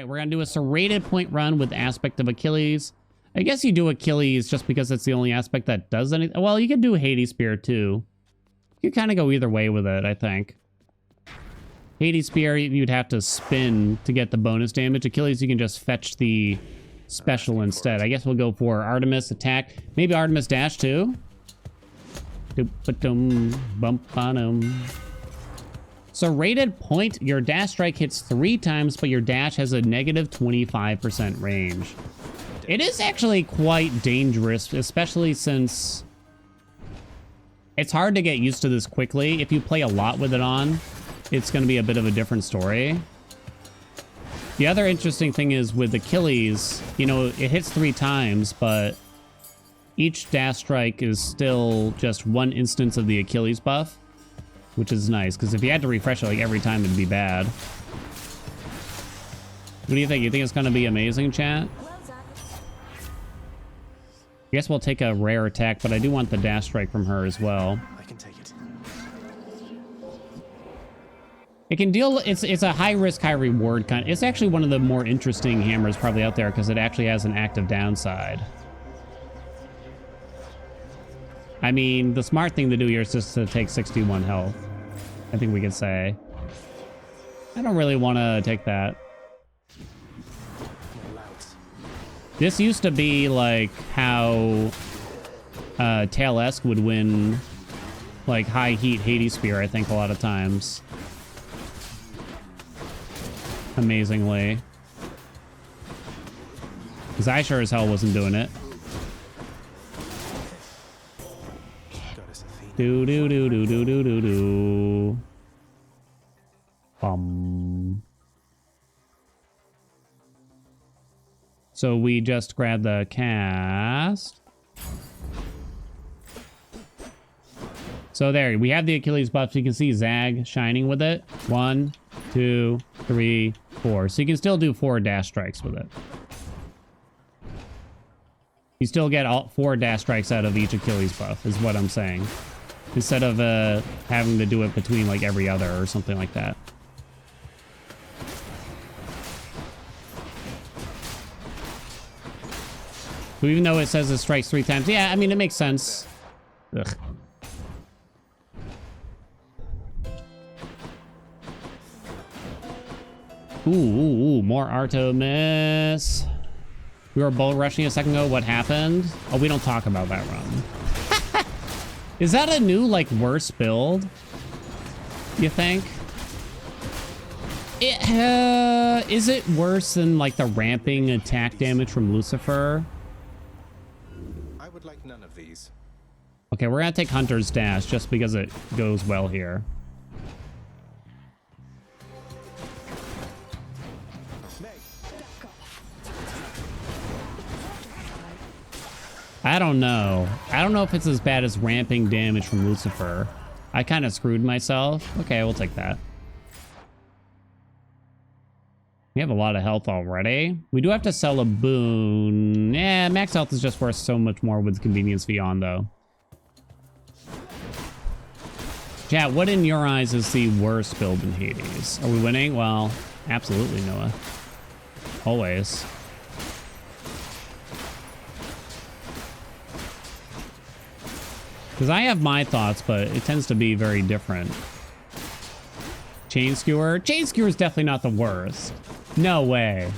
right, we're gonna do a serrated point run with aspect of Achilles. I guess you do Achilles just because it's the only aspect that does anything. Well, you could do Hades Spear too. You kind of go either way with it, I think. Hades Spear, you'd have to spin to get the bonus damage. Achilles, you can just fetch the special instead. I guess we'll go for Artemis attack. Maybe Artemis dash too. Bump on him. So rated point, your dash strike hits 3 times, but your dash has a negative 25% range. It is actually quite dangerous, especially since it's hard to get used to this quickly. If you play a lot with it on, it's going to be a bit of a different story. The other interesting thing is with Achilles, you know, it hits 3 times, but each dash strike is still just 1 instance of the Achilles buff, which is nice, because if you had to refresh it like every time, it'd be bad. What do you think? You think it's going to be amazing, chat? I guess we'll take a rare attack, but I do want the dash strike from her as well. I can take it. It can deal, it's a high risk, high reward kind. It's actually one of the more interesting hammers probably out there because it actually has an active downside. I mean, the smart thing to do here is just to take 61 health. I think we could say. I don't really want to take that. This used to be like how Tail-esque would win like high heat Hades Spear, I think, a lot of times. Amazingly. Because I sure as hell wasn't doing it. Do do do do do do do do. So we just grab the cast. So there, we have the Achilles buff. So you can see Zag shining with it. 1, 2, 3, 4. So you can still do 4 dash strikes with it. You still get all 4 dash strikes out of each Achilles buff, is what I'm saying. Instead of having to do it between like every other or something like that. So even though it says it strikes 3 times, yeah, I mean, it makes sense. Ugh. Ooh, more Artemis. We were bull rushing a second ago. What happened? Oh, we don't talk about that run. Is that a new, like, worse build? You think? Is it worse than, like, the ramping attack damage from Lucifer? I would like none of these. Okay, we're gonna take Hunter's Dash just because it goes well here. I don't know. I don't know if it's as bad as ramping damage from Lucifer. I kind of screwed myself. Okay, we'll take that. We have a lot of health already. We do have to sell a boon. Yeah, max health is just worth so much more with convenience fee on, though. Chat, what in your eyes is the worst build in Hades? Are we winning? Well, absolutely, Noah. Always. Because I have my thoughts, but it tends to be very different. Chain Skewer? Chain Skewer is definitely not the worst. No way.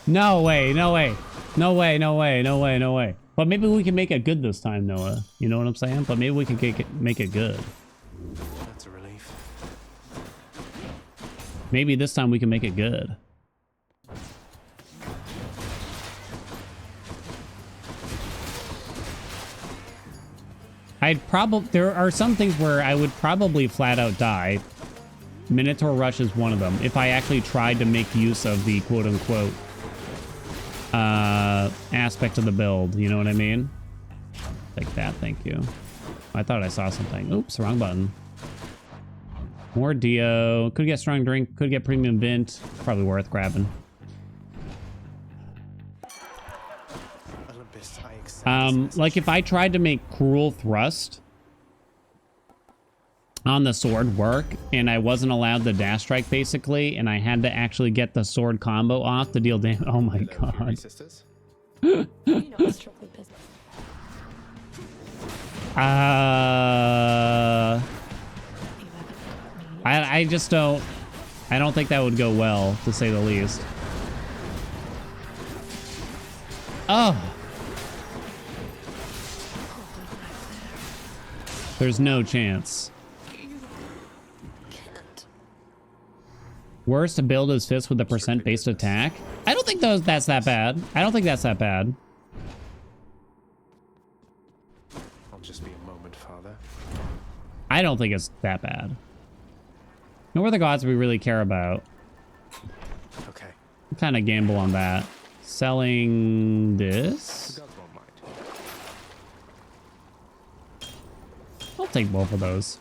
No way, no way. No way, no way, no way, no way. But maybe we can make it good this time, Noah. You know what I'm saying? But maybe we can make it good. That's a relief. Maybe this time we can make it good. There are some things where I would probably flat out die. Minotaur Rush is one of them. If I actually tried to make use of the quote-unquote aspect of the build, you know what I mean? Like that, thank you. I thought I saw something. Oops, wrong button. More Dio. Could get Strong Drink, could get Premium Vint. Probably worth grabbing. Like if I tried to make Cruel Thrust, on the sword work, and I wasn't allowed the dash strike basically, and I had to actually get the sword combo off to deal damage. Oh my Hello, Fury god. sisters. You know it's strictly business. I just don't. I don't think that would go well, to say the least. Oh. There's no chance. Worst build is fist with a percent based attack. I don't think that's that bad. I don't think that's that bad. I'll just be a moment, Father. I don't think it's that bad. No are the gods we really care about. Okay. Kind of gamble on that. Selling The this. gods won't mind. I'll take both of those.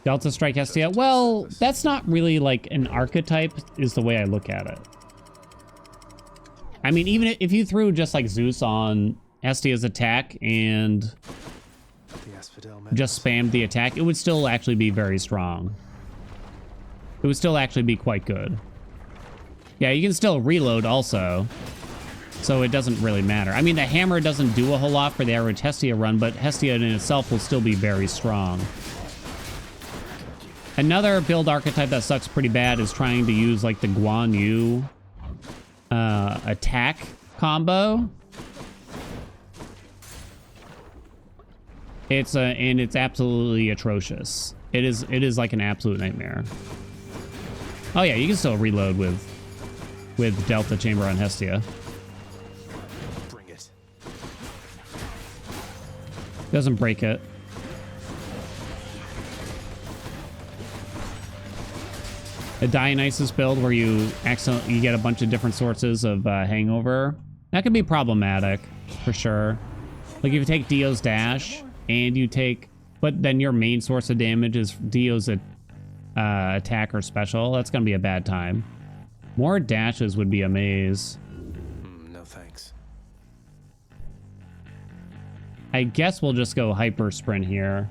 Delta Strike Hestia. Well, that's not really like an archetype is the way I look at it. I mean, even if you threw just like Zeus on Hestia's attack and The Asphodel menace. just spammed the attack, it would still actually be very strong. It would still actually be quite good. Yeah, you can still reload also. So it doesn't really matter. I mean, the hammer doesn't do a whole lot for the average Hestia run, but Hestia in itself will still be very strong. Another build archetype that sucks pretty bad is trying to use like the Guan Yu attack combo. And it's absolutely atrocious. It is like an absolute nightmare. Oh yeah, you can still reload with Delta Chamber on Hestia. Bring it. Doesn't break it. A Dionysus build where you get a bunch of different sources of hangover. That could be problematic, for sure. Like if you take Dio's dash and you take, but then your main source of damage is Dio's attack or special, that's gonna be a bad time. More dashes would be a maze. No thanks. I guess we'll just go hyper sprint here.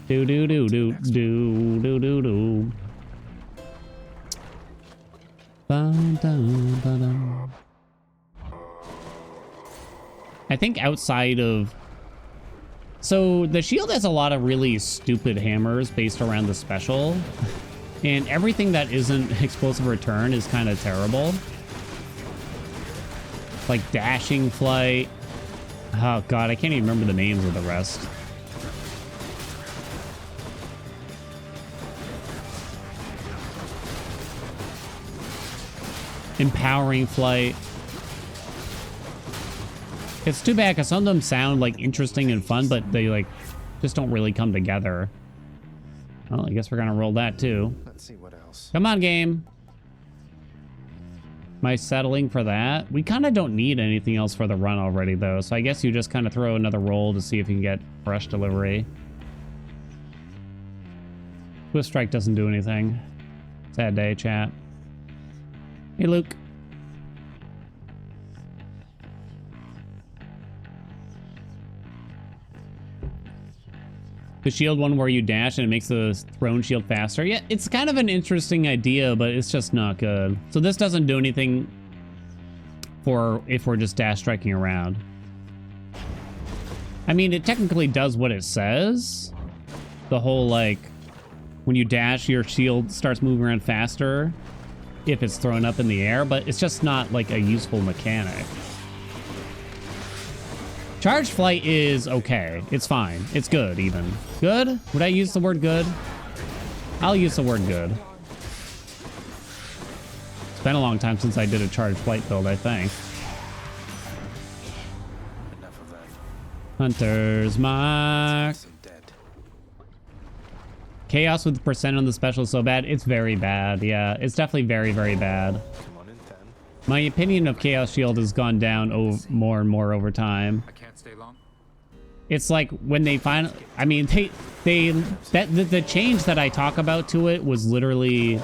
Do do do do do do do do. Ba-dum, ba-dum. I think outside of... So the shield has a lot of really stupid hammers based around the special. And everything that isn't explosive return is kind of terrible. Like dashing flight. Oh god, I can't even remember the names of the rest. Empowering flight. It's too bad because some of them sound like interesting and fun, but they like just don't really come together. Well, I guess we're gonna roll that too. Let's see what else. Come on, game. Am I settling for that? We kind of don't need anything else for the run already, though, so I guess you just kind of throw another roll to see if you can get fresh delivery. Swift Strike doesn't do anything. Sad day, chat. Hey, Luke. The shield one where you dash and it makes the throne shield faster. Yeah, it's kind of an interesting idea, but it's just not good. So this doesn't do anything for if we're just dash striking around. I mean, it technically does what it says. The whole, like, when you dash, your shield starts moving around faster if it's thrown up in the air, but it's just not, like, a useful mechanic. Charge flight is okay. It's fine. It's good, even. Good? Would I use the word good? I'll use the word good. It's been a long time since I did a charge flight build, I think. Enough of that. Hunter's Mark. I'm dead. Chaos with percent on the special is so bad. It's very bad. Yeah, it's definitely very, very bad. Come on in, then. My opinion of Chaos Shield has gone down more and more over time. I can't stay long. It's like when they finally, I mean, the change that I talk about to it was literally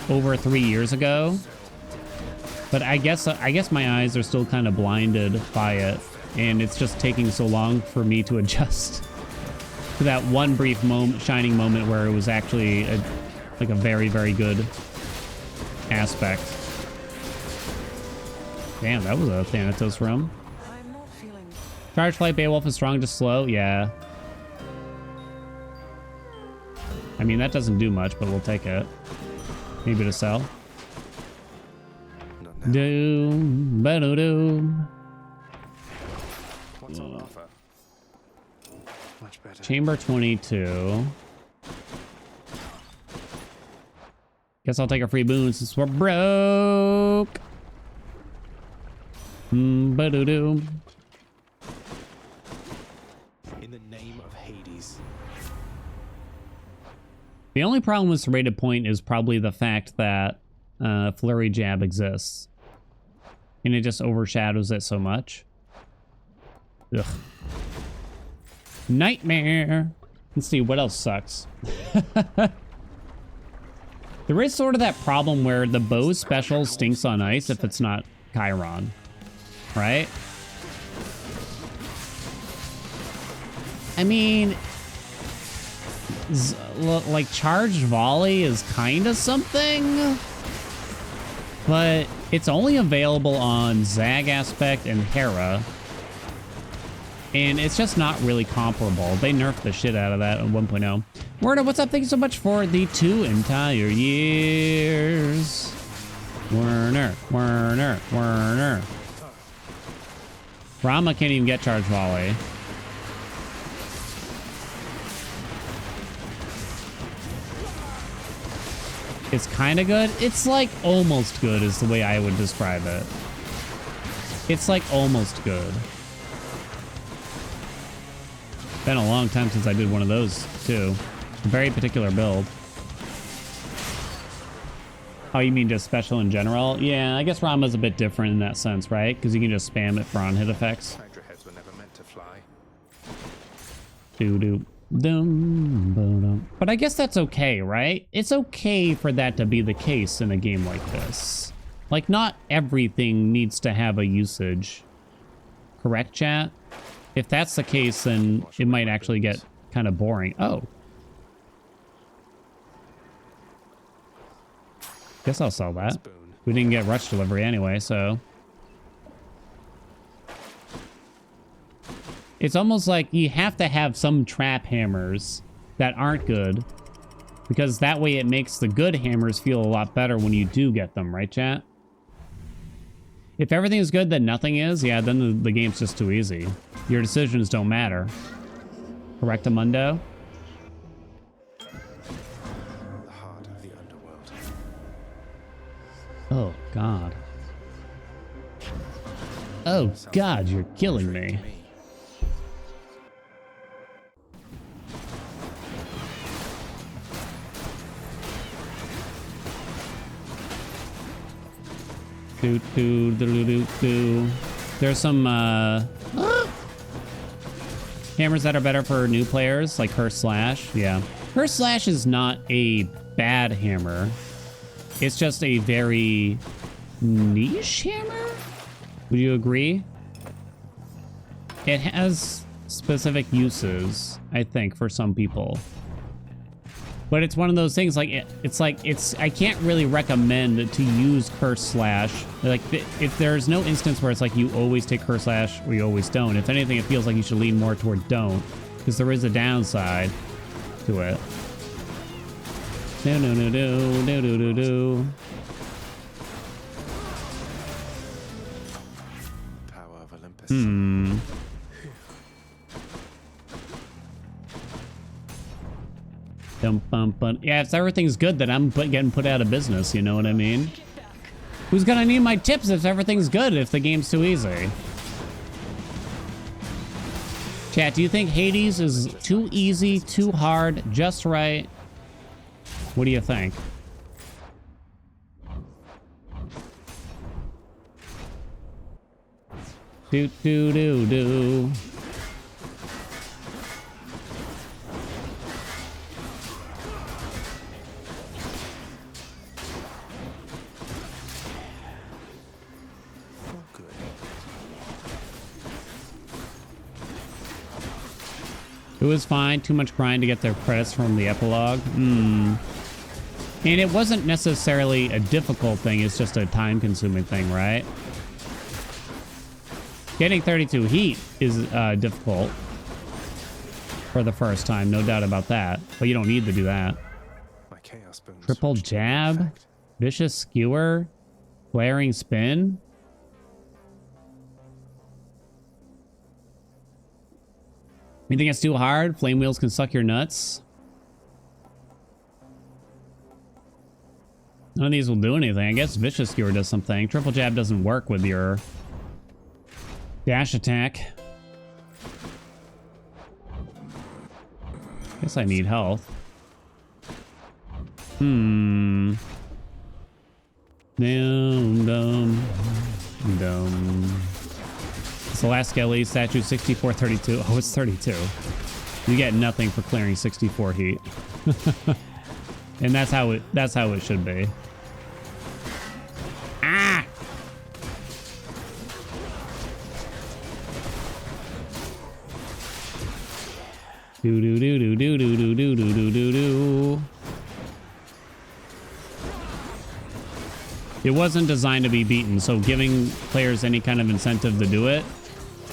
over 3 years ago. But I guess my eyes are still kind of blinded by it, and it's just taking so long for me to adjust to that one brief moment, shining moment where it was actually like a very, very good aspect. Damn, that was a Thanatos room. I'm not feeling. Charge Flight Beowulf is strong, just slow. Yeah. I mean, that doesn't do much, but we'll take it. Maybe to sell. Not now. Doom, ba-do-doom. What's on offer? Much better. Chamber 22. Guess I'll take a free boon since we're broke. Ba-do-doom. In the name of Hades. The only problem with rated point is probably the fact that Flurry Jab exists. And it just overshadows it so much. Ugh. Nightmare. Let's see, what else sucks? There is sort of that problem where the bow special stinks on ice if it's not Chiron. Right? I mean, like charged volley is kind of something, but it's only available on Zag Aspect and Hera, and it's just not really comparable. They nerfed the shit out of that in 1.0. Werner, what's up? Thank you so much for the 2 entire years. Werner. Rama can't even get charge volley. It's kind of good. It's like almost good is the way I would describe it. It's like almost good. Been a long time since I did one of those too. A very particular build. Oh, you mean just special in general? Yeah, I guess Rama's a bit different in that sense, right? Because you can just spam it for on-hit effects. Hydra heads were never meant to fly. Doo-doo. Dum-ba-dum. But I guess that's okay, right? It's okay for that to be the case in a game like this. Like, not everything needs to have a usage. Correct, chat? If that's the case, then it might actually get kind of boring. Oh. Guess I'll sell that. We didn't get rush delivery anyway, so. It's almost like you have to have some trap hammers that aren't good, because that way it makes the good hammers feel a lot better when you do get them, right, chat? If everything's good, then nothing is, yeah, then the game's just too easy. Your decisions don't matter. Correctamundo? The heart of the underworld. Oh, God. Oh, God, you're killing me. There's some hammers that are better for new players, like Curse Slash. Yeah, Curse Slash is not a bad hammer. It's just a very niche hammer. Would you agree? It has specific uses, I think, for some people. But it's one of those things, like, I can't really recommend to use Curse Slash. Like, if there's no instance where it's like you always take Curse Slash or you always don't. If anything, it feels like you should lean more toward don't, because there is a downside to it. No. Power of Olympus. Yeah, if everything's good, then I'm getting put out of business, you know what I mean? Who's gonna need my tips if everything's good, if the game's too easy? Chat, do you think Hades is too easy, too hard, just right? What do you think? Do. It was fine. Too much grind to get their credits from the epilogue. And it wasn't necessarily a difficult thing. It's just a time-consuming thing, right? Getting 32 heat is difficult for the first time. No doubt about that. But you don't need to do that. My chaos boons Triple reached their jab. effect. Vicious skewer. Flaring spin. You think it's too hard? Flame wheels can suck your nuts. None of these will do anything. I guess Vicious Skewer does something. Triple jab doesn't work with your dash attack. Guess I need health. Dum dum dum. It's the last Skelly statue 6432. Oh, it's 32. You get nothing for clearing 64 heat. And that's how it should be. Ah! Do do do do do do do do do do do. It wasn't designed to be beaten, so giving players any kind of incentive to do it,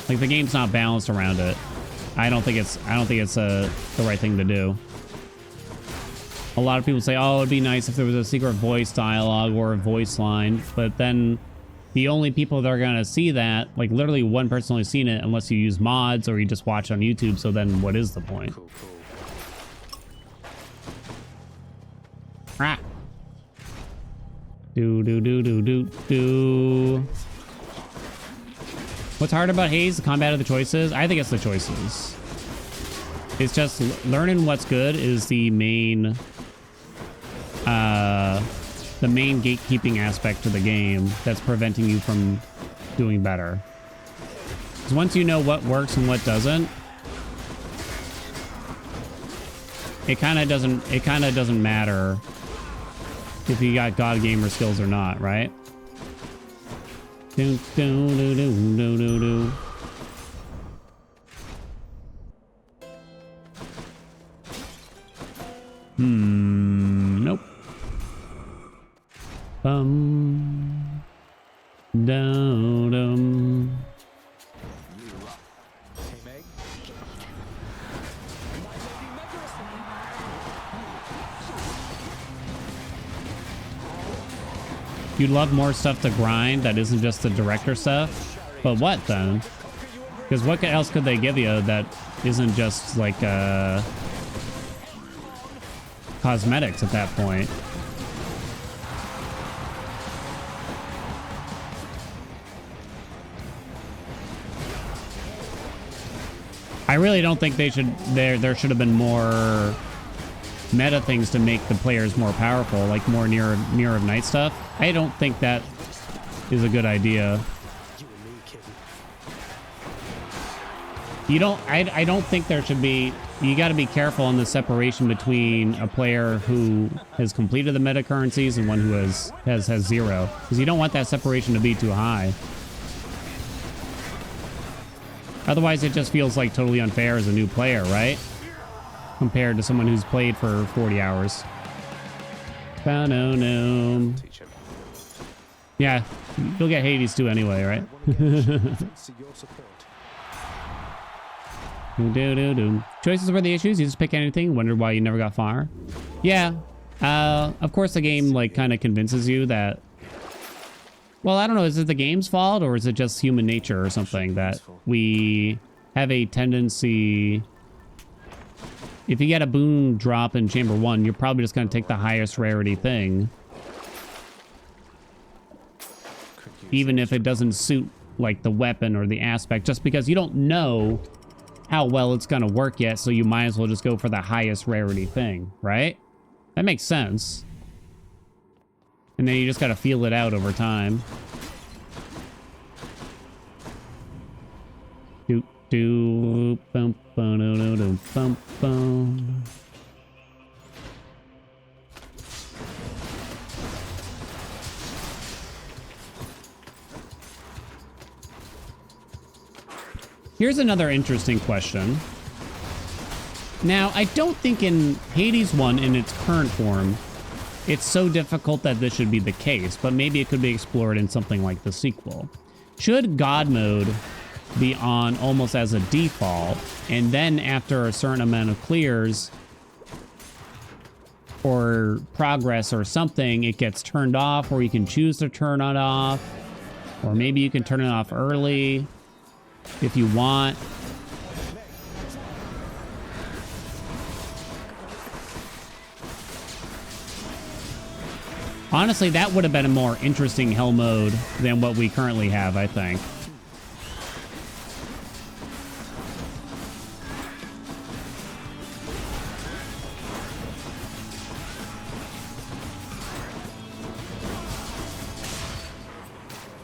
like the game's not balanced around it. I don't think it's the right thing to do. A lot of people say, oh, it'd be nice if there was a secret voice dialogue or a voice line, but then the only people that are gonna see that, like literally one person only seen it unless you use mods or you just watch on YouTube, so then what is the point? Cool, cool. Ah. Do do do do do do. What's hard about Haze? The combat of the choices? I think it's the choices. It's just learning what's good is the main gatekeeping aspect to the game that's preventing you from doing better. Because once you know what works and what doesn't, it kind of doesn't matter if you got God gamer skills or not, right? Do do do do do do do. Nope. Down dum. Hey, Meg. You'd love more stuff to grind that isn't just the director stuff, but what then? Because what else could they give you that isn't just like cosmetics at that point? I really don't think they should. There should have been more meta things to make the players more powerful, like more Mirror of Night stuff. I don't think that is a good idea. You don't. I don't think there should be. You got to be careful in the separation between a player who has completed the meta currencies and one who has zero, because you don't want that separation to be too high. Otherwise, it just feels like totally unfair as a new player, right? Compared to someone who's played for 40 hours. No. Teach him. Yeah, you'll get Hades too anyway, right? See your support. Do. Choices were the issues. You just pick anything. Wondered why you never got far. Yeah. Of course, the game like kind of convinces you that. Well, I don't know. Is it the game's fault or is it just human nature or something that we have a tendency? If you get a boon drop in Chamber 1, you're probably just going to take the highest rarity thing. Even if it doesn't suit like the weapon or the aspect, just because you don't know how well it's going to work yet, so you might as well just go for the highest rarity thing, right? That makes sense. And then you just got to feel it out over time. Do bum bum do do bum bum. Here's another interesting question. Now, I don't think in Hades 1, in its current form, it's so difficult that this should be the case, but maybe it could be explored in something like the sequel. Should God mode be on almost as a default, and then after a certain amount of clears or progress or something, it gets turned off, or you can choose to turn it off, or maybe you can turn it off early if you want. Honestly, that would have been a more interesting hell mode than what we currently have, I think.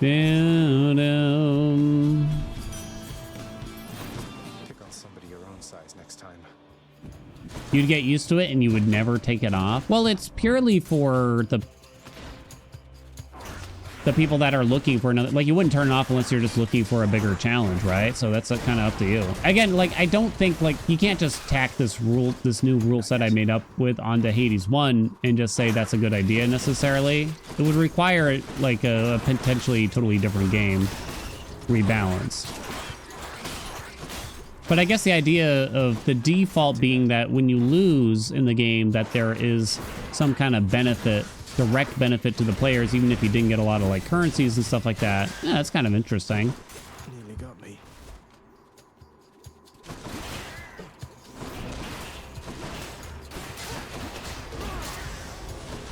Down. Pick on somebody your own size next time. You'd get used to it and you would never take it off. Well, it's purely for the people that are looking for another, like, you wouldn't turn it off unless you're just looking for a bigger challenge, right? So that's kind of up to you. Again, like, I don't think, like, you can't just tack this new rule set I made up with onto Hades 1 and just say that's a good idea necessarily. It would require, like, a potentially totally different game rebalanced. But I guess the idea of the default being that when you lose in the game, that there is some kind of benefit, direct benefit to the players, even if you didn't get a lot of like currencies and stuff like that. Yeah, that's kind of interesting. Nearly got me.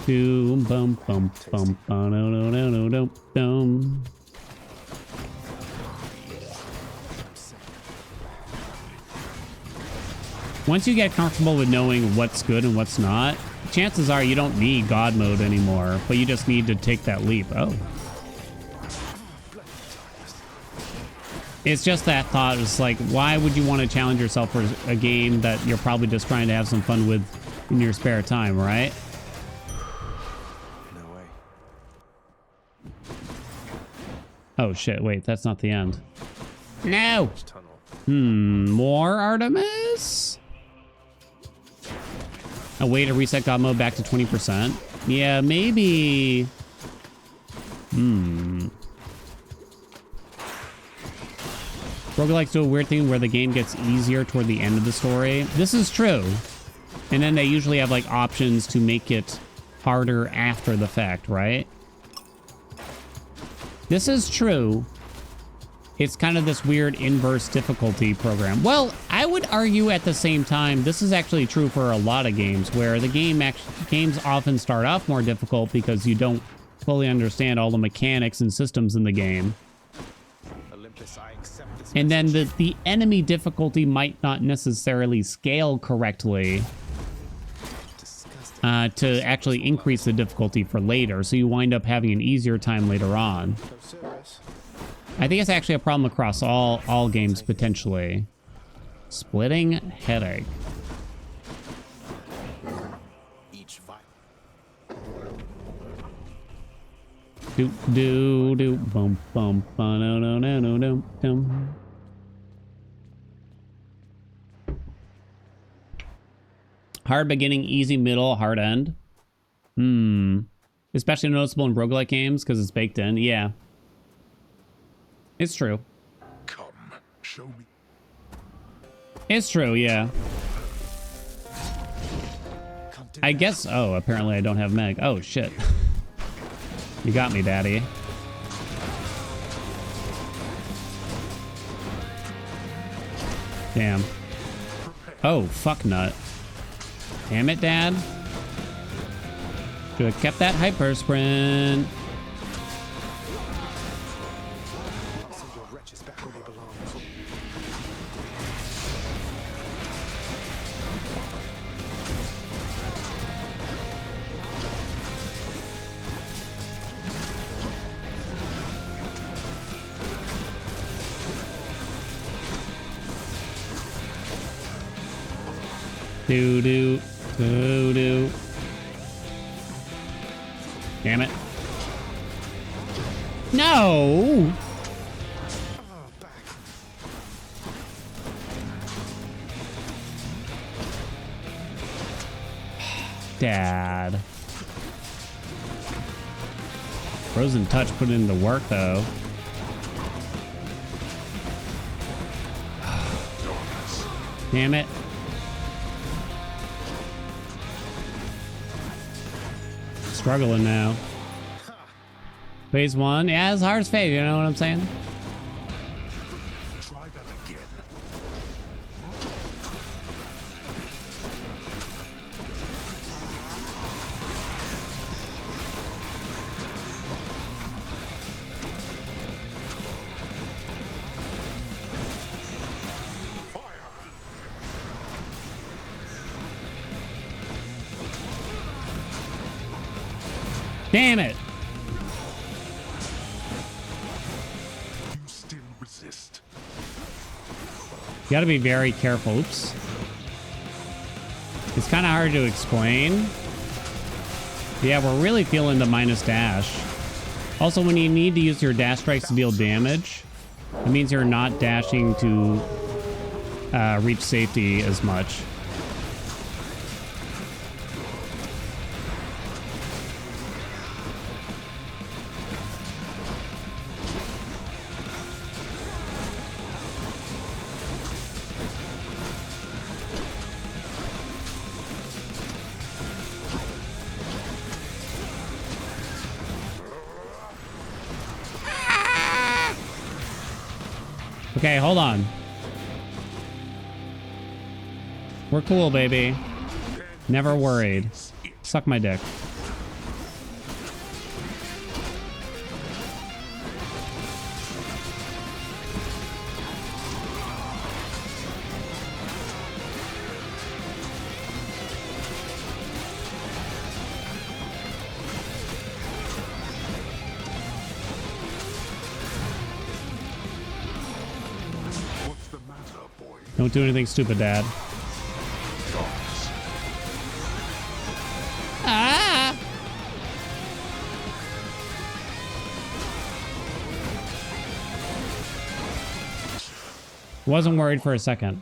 Boom, bum, bum, bum, bum, no, no, no, no, no, dum. Once you get comfortable with knowing what's good and what's not, chances are you don't need God mode anymore, but you just need to take that leap. Oh. It's just that thought. It's like, why would you want to challenge yourself for a game that you're probably just trying to have some fun with in your spare time, right? No way. Oh shit, wait, that's not the end. No! Tunnel. More Artemis? A way to reset God mode back to 20%. Yeah, maybe. Roguelikes do a weird thing where the game gets easier toward the end of the story. This is true. And then they usually have like options to make it harder after the fact, right? This is true. It's kind of this weird inverse difficulty program. Well, I would argue at the same time, this is actually true for a lot of games where the games often start off more difficult because you don't fully understand all the mechanics and systems in the game. Olympus, I accept this And then message. the enemy difficulty might not necessarily scale correctly Disgusting. to actually increase the difficulty for later. So you wind up having an easier time later on. So serious. I think it's actually a problem across all games, potentially. Splitting headache. Each vial. Do bum bum ba no no no no no dum. Hard beginning, easy middle, hard end. Especially noticeable in roguelike games because it's baked in. Yeah. It's true. Come, show me. It's true, yeah. Can't do I that. guess. Oh, apparently I don't have Meg. Oh, shit. You got me, Daddy. Damn. Oh, fuck nut. Damn it, Dad. Should have kept that hyper sprint. Send your wretches back where they belong. Do. Damn it. No! Oh, back. Dad. Frozen Touch put in the work, though. Damn it. Struggling now. Phase 1. Yeah, it's hard as phase, you know what I'm saying? Try that again. Damn it. You still resist. You gotta be very careful. Oops. It's kind of hard to explain. Yeah, we're really feeling the minus dash. Also, when you need to use your dash strikes to deal damage, it means you're not dashing to reach safety as much. Okay, hold on. We're cool, baby. Never worried. Suck my dick. What's the matter, boy? Don't do anything stupid, Dad. Ah! Wasn't worried for a second.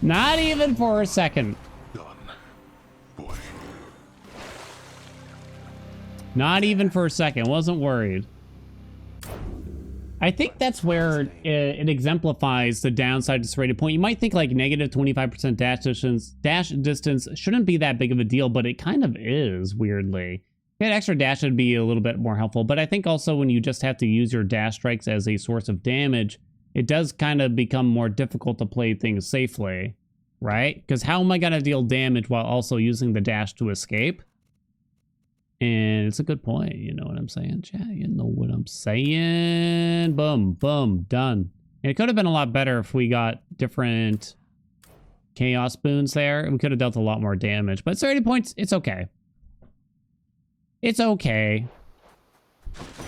Not even for a second. Done, boy. Not even for a second. Wasn't worried. I think that's where it exemplifies the downside to serrated point. You might think like negative 25% dash distance shouldn't be that big of a deal, but it kind of is, weirdly. That extra dash would be a little bit more helpful, but I think also when you just have to use your dash strikes as a source of damage, it does kind of become more difficult to play things safely, right? Because how am I going to deal damage while also using the dash to escape? And it's a good point. You know what I'm saying, chat? You know what I'm saying? Boom, boom, done. And it could have been a lot better if we got different chaos boons there. We could have dealt a lot more damage. But 30 points, it's okay. It's okay.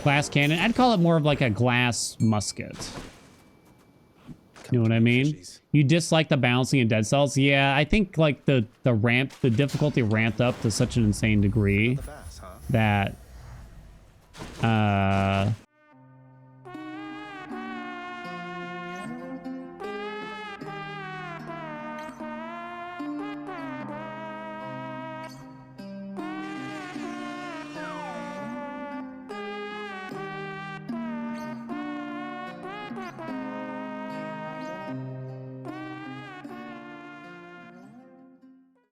Glass cannon. I'd call it more of like a glass musket. You know what I mean? You dislike the balancing in Dead Cells? Yeah, I think like the difficulty ramped up to such an insane degree that